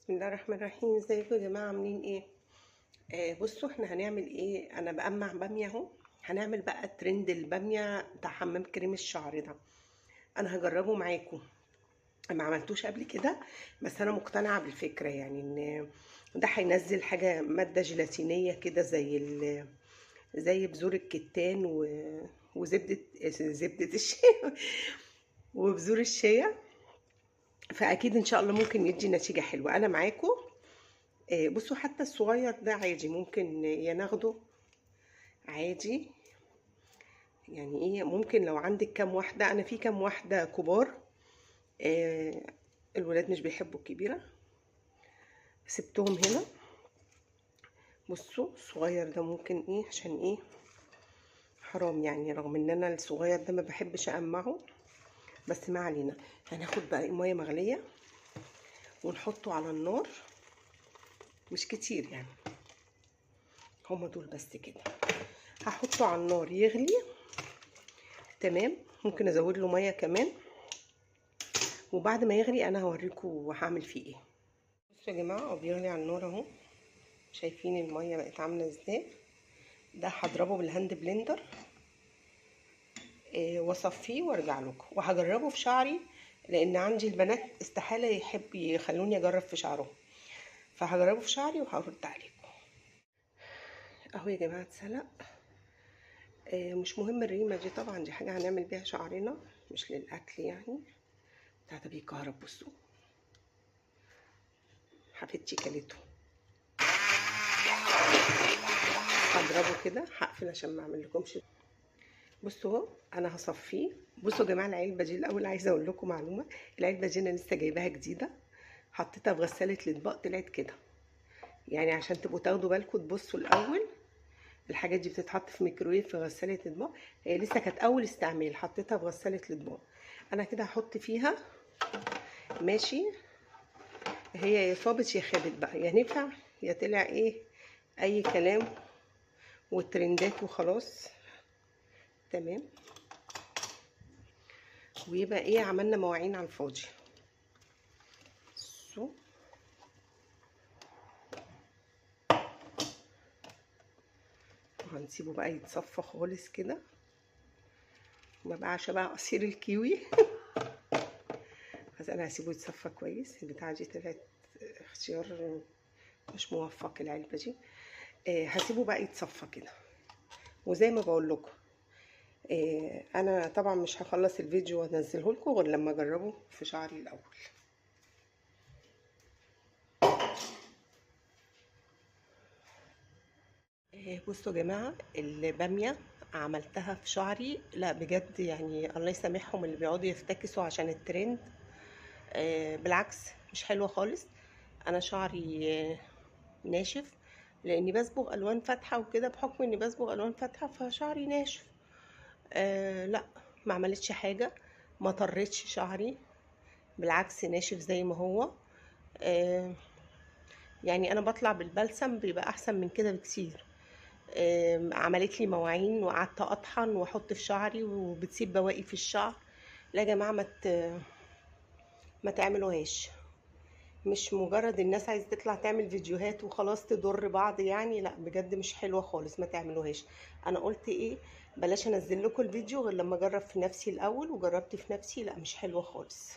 بسم الله الرحمن الرحيم. ازيكم يا جماعه؟ عاملين ايه؟ بصوا احنا هنعمل ايه. انا بقمع باميه اهو. هنعمل بقى ترند الباميه بتاع حمام كريم الشعر ده. انا هجربه معاكم. ما عملتوش قبل كده، بس انا مقتنعه بالفكره، يعني ان ده هينزل حاجه ماده جيلاتينيه كده زي بذور الكتان وزبده الشيا وبذور الشيا. فاكيد ان شاء الله ممكن يدي نتيجه حلوه. انا معاكم. بصوا حتى الصغير ده عادي، ممكن ناخده عادي. يعني ايه، ممكن لو عندك كام واحدة، انا في كام واحدة كبار. آه، الولاد مش بيحبوا الكبيرة، سبتهم هنا. بصوا الصغير ده ممكن ايه، عشان ايه حرام يعني، رغم ان انا الصغير ده ما بحبش اقمعه، بس ما علينا. هناخد بقى مية مغلية ونحطه على النار، مش كتير يعني، هما دول بس كده. هحطه على النار يغلي. تمام، ممكن ازود له ميه كمان، وبعد ما يغلي انا هوريكم هعمل فيه ايه. بصوا يا جماعه، هو بيغلي على النار اهو. شايفين الميه بقت عامله ازاي؟ ده هضربه بالهاند بلندر واصفيه وارجع لكم، وهجربه في شعري، لان عندي البنات استحاله يحب يخلوني اجرب في شعرهم، فهجربه في شعري وهرد عليكم. اهو يا جماعه اتسلق. مش مهم الريمه دي طبعا، دي حاجه هنعمل بيها شعرنا مش للاكل يعني. ده بيكهرب. بصوا حفيدتي كلته. هضربه كده، هقفل عشان ما اعمل لكمش. بصوا اهو انا هصفيه. بصوا يا جماعه، العلبه دي الاول عايزه اقول لكم معلومه. العلبه دي انا لسه جايباها جديده، حطيتها في غساله الاطباق طلعت كده. يعني عشان تبقوا تاخدوا بالكم، تبصوا الاول. الحاجات دي بتتحط في ميكرويف، في غساله اطباق. هي لسه كانت اول استعمال، حطيتها في غساله الاطباق. انا كده هحط فيها ماشي. هي يا صابت يا خابت بقى، يا نفع يا طلع ايه، اي كلام والترندات وخلاص. تمام، ويبقى ايه، عملنا مواعين على الفاضي. وهنسيبه بقى يتصفى خالص كده، ما بقاش بقى عصير الكيوي. بس انا هسيبه يتصفى كويس. البتاعه دي طلعت اختيار مش موفق، العلبه دي. هسيبه بقى يتصفى كده، وزي ما بقول لكم انا طبعا مش هخلص الفيديو وانزله لكم غير لما اجربه في شعري الاول. بصوا يا جماعه، الباميه عملتها في شعري، لا بجد يعني الله يسامحهم اللي بيقعدوا يفتكسوا عشان الترند. بالعكس، مش حلوه خالص. انا شعري ناشف، لاني بصبغ الوان فاتحه وكده، بحكم اني بصبغ الوان فاتحه فشعري ناشف. لا، ما عملتش حاجه، ما طرتش شعري، بالعكس ناشف زي ما هو. آه يعني انا بطلع بالبلسم بيبقى احسن من كده بكتير. عملت لي مواعين، وقعدت اطحن واحط في شعري وبتسيب بواقي في الشعر. لا يا جماعه، ما تعملوهاش. مش مجرد الناس عايزه تطلع تعمل فيديوهات وخلاص تضر بعض يعني، لا بجد مش حلوه خالص، ما تعملوهاش. انا قلت ايه، بلاش انزل لكم الفيديو غير لما اجرب في نفسي الاول، وجربت في نفسي لا مش حلوه خالص.